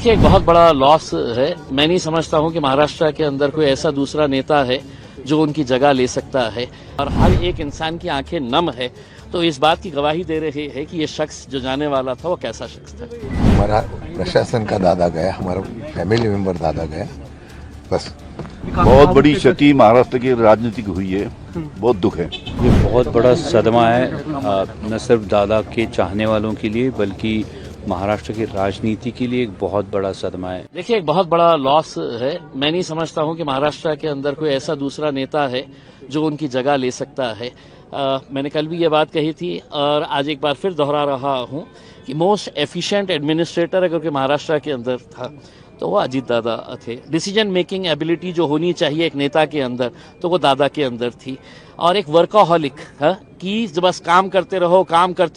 देखिए, एक बहुत बड़ा लॉस है। मैं नहीं समझता हूं कि महाराष्ट्र के अंदर कोई ऐसा दूसरा नेता है जो उनकी जगह ले सकता है, और हर एक इंसान की आंखें नम है तो इस बात की गवाही दे रही है कि ये शख्स जो जाने वाला था वो कैसा शख्स था। हमारा प्रशासन का दादा गया, हमारा फैमिली मेंबर दादा गया, बस। बहुत बड़ी क्षति महाराष्ट्र की राजनीति की हुई है, बहुत दुख है। ये बहुत बड़ा सदमा है, न सिर्फ दादा के चाहने वालों के लिए बल्कि महाराष्ट्र की राजनीति के लिए एक बहुत बड़ा सदमा है। देखिए, एक बहुत बड़ा लॉस है। मैं नहीं समझता हूं कि महाराष्ट्र के अंदर कोई ऐसा दूसरा नेता है जो उनकी जगह ले सकता है। मैंने कल भी ये बात कही थी और आज एक बार फिर दोहरा रहा हूं कि मोस्ट एफिशिएंट एडमिनिस्ट्रेटर अगर कोई महाराष्ट्र के अंदर था तो वो अजीत दादा थे। डिसीजन मेकिंग एबिलिटी जो होनी चाहिए एक नेता के अंदर तो वो दादा के अंदर थी। और एक वर्काहॉलिक कि बस काम करते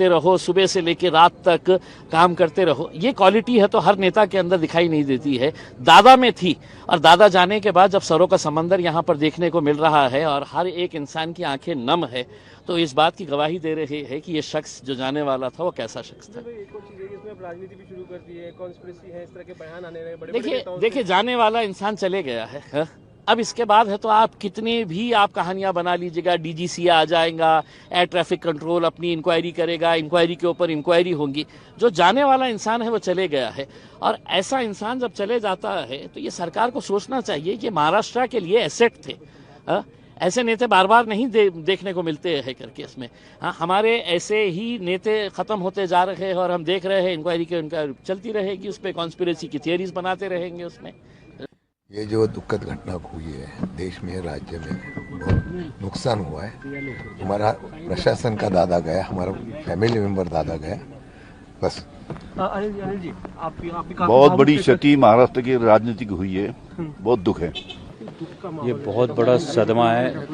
रहो, सुबह से लेकर रात तक काम करते रहो, ये क्वालिटी है तो हर नेता के अंदर दिखाई नहीं देती है। दादा में थी, और दादा जाने के बाद जब सरों का समंदर यहाँ पर देखने को मिल रहा है और हर एक इंसान की आंखें नम है तो इस बात की गवाही दे रही है कि ये शख्स जो जाने वाला था वो कैसा शख्स था। एक और चीज़ है, इसमें अब राजनीति भी शुरू कर दी है, कॉन्स्पिरेसी है, इस तरह के बयान आने रहे बड़े। देखिए, जाने वाला इंसान चले गया है। अब इसके बाद है तो आप कितने भी आप कहानियां बना लीजिएगा, डीजीसी आ जाएगा, एयर ट्रैफिक कंट्रोल अपनी इंक्वायरी करेगा, इंक्वायरी के ऊपर इंक्वायरी होंगी। जो जाने वाला इंसान है वो चले गया है, और ऐसा इंसान जब चले जाता है तो ये सरकार को सोचना चाहिए कि महाराष्ट्र के लिए एसेट थे। ऐसे नेता बार बार नहीं देखने को मिलते हैं करके इसमें। हाँ, हमारे ऐसे ही नेता खत्म होते जा रहे हैं और हम देख रहे हैं इंक्वायरी चलती रहेगी, उस पर कॉन्स्पिरेसी की थियरीज बनाते रहेंगे उसमें। ये जो दुखद घटना हुई है देश में, राज्य में, बहुत नुकसान हुआ है। हमारा प्रशासन का दादा गया, हमारा फैमिली मेंबर दादा गया, बस। अनिल जी, आप बहुत बड़ी क्षति महाराष्ट्र की राजनीति की हुई है, बहुत दुख है। ये बहुत बड़ा सदमा है,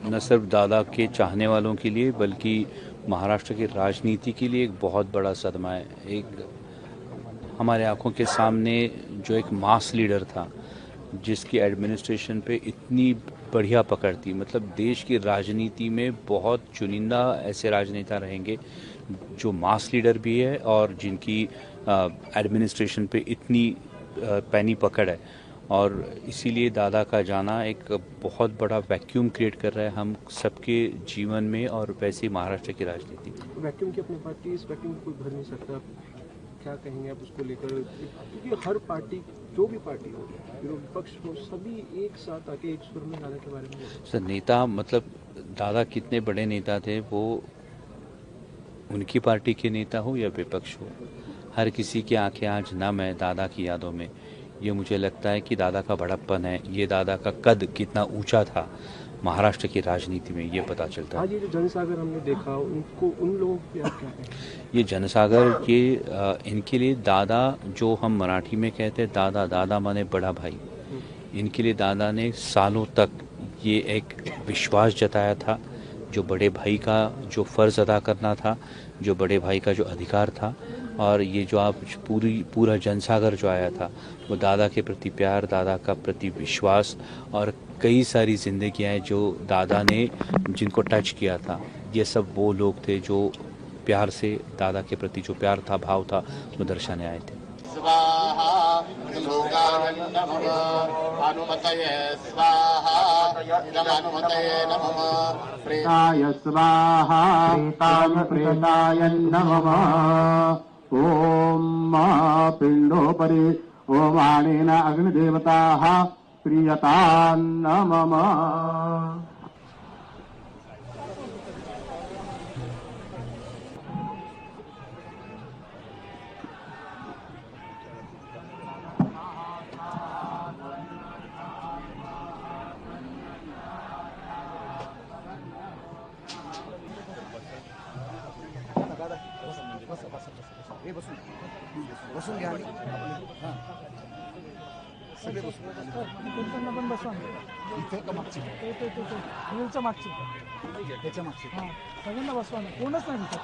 न सिर्फ दादा के चाहने वालों के लिए बल्कि महाराष्ट्र की राजनीति के लिए एक बहुत बड़ा सदमा है। एक हमारे आंखों के सामने जो एक मास लीडर था जिसकी एडमिनिस्ट्रेशन पे इतनी बढ़िया पकड़ थी, मतलब देश की राजनीति में बहुत चुनिंदा ऐसे राजनेता रहेंगे जो मास लीडर भी है और जिनकी एडमिनिस्ट्रेशन पे इतनी पैनी पकड़ है। और इसीलिए दादा का जाना एक बहुत बड़ा वैक्यूम क्रिएट कर रहा है हम सबके जीवन में और वैसे ही महाराष्ट्र की राजनीति में। वैक्यूम की अपनी पार्टी, इस वैक्यूम को कोई भर नहीं सकता। क्या कहेंगे आप उसको लेकर, क्योंकि हर पार्टी, जो भी पार्टी हो, विपक्ष हो, सभी एक साथ आके एक सुर में दादा के बारे में सर, नेता मतलब दादा कितने बड़े नेता थे, वो उनकी पार्टी के नेता हो या विपक्ष हो, हर किसी की आंखें आज नम है दादा की यादों में। ये मुझे लगता है कि दादा का बड़प्पन है, ये दादा का कद कितना ऊंचा था महाराष्ट्र की राजनीति में, ये पता चलता है। आज ये जो जनसागर हमने देखा, उनको, उन लोगों के आप क्या कहें? ये जनसागर, ये इनके लिए दादा, जो हम मराठी में कहते हैं दादा, दादा माने बड़ा भाई, इनके लिए दादा ने सालों तक ये एक विश्वास जताया था, जो बड़े भाई का जो फ़र्ज़ अदा करना था, जो बड़े भाई का जो अधिकार था। और ये जो आप पूरा जनसागर जो आया था वो दादा के प्रति प्यार, दादा का प्रति विश्वास, और कई सारी जिंदगियाँ जो दादा ने जिनको टच किया था, ये सब वो लोग थे जो प्यार से दादा के प्रति जो प्यार था, भाव था, वो दर्शाने आए थे। ओम पिंडोपरि ओम आणेन अग्निदेवताः प्रियतां नमः। बसून घ्या, सगळे बसून पण बसवा इथे का मागची, व्हीलच्या मागची, त्याच्या मागची, हां सगळ्यांना बसवा ना, कोणच नाही दिसत.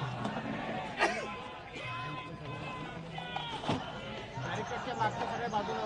सगळ्या बाजूला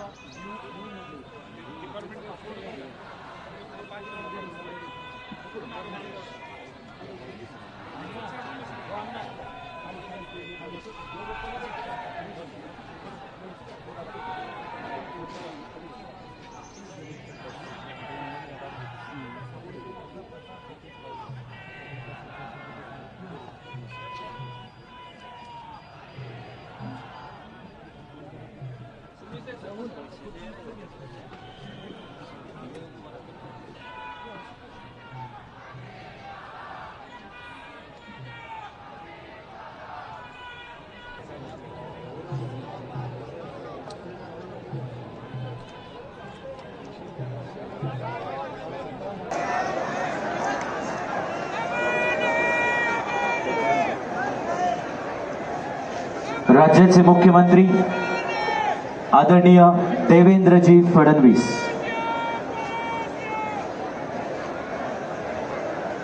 राज्याचे मुख्यमंत्री आदरणीय देवेंद्रजी फडणवीस,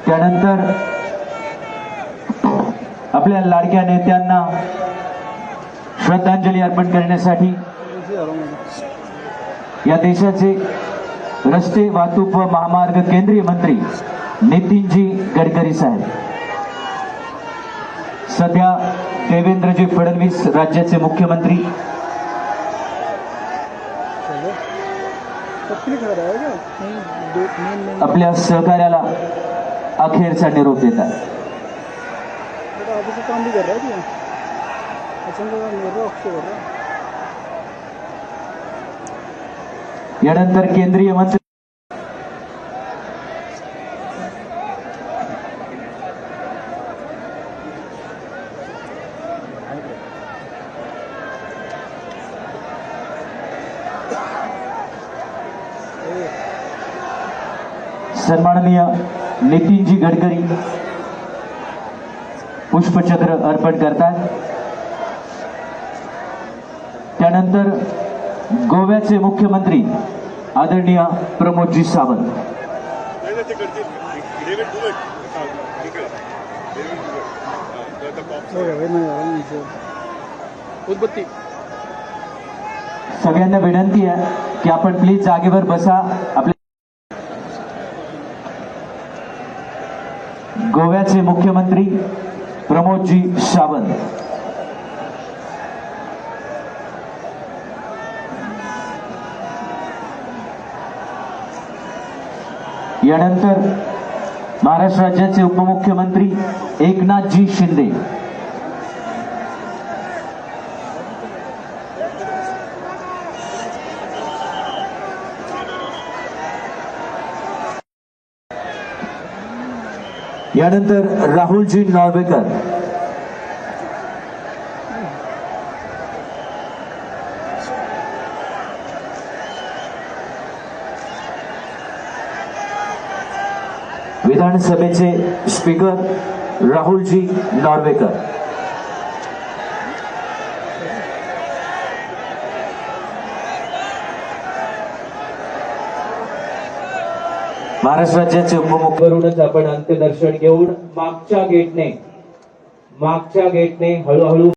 त्यानंतर आपल्या लाडक्या नेत्यांना श्रद्धांजली अर्पण करण्यासाठी या देशाचे रस्ते वाहतूक व महामार्ग केंद्रीय मंत्री नितीनजी गडकरी साहेब, सध्या देवेंद्रजी फडणवीस राज्याचे मुख्यमंत्री आपल्या सहकार्याला अखेरचा निरोप देतात. काम भी कर रहा है क्या? यानंतर केंद्रीय मंत्री सन्माननीय नितीनजी गडकरी पुष्पचक्र अर्पण करतात. त्यानंतर गोव्याचे मुख्यमंत्री आदरणीय प्रमोदजी सावंत, उदबत्ती सगळ्यांना विनंती आहे की आपण प्लीज जागेवर बसा. आपल्या गोव्याचे मुख्यमंत्री प्रमोदजी सावंत, यानंतर महाराष्ट्र राज्याचे उपमुख्यमंत्री एकनाथजी शिंदे, यानंतर राहुलजी नॉर्वेकर, विधानसभेचे स्पीकर राहुलजी नॉर्वेकर, महाराष्ट्र राज्याचे उपमुख्यमंत्रीच आपण अंत्यदर्शन घेऊन मागच्या गेटने हळूहळू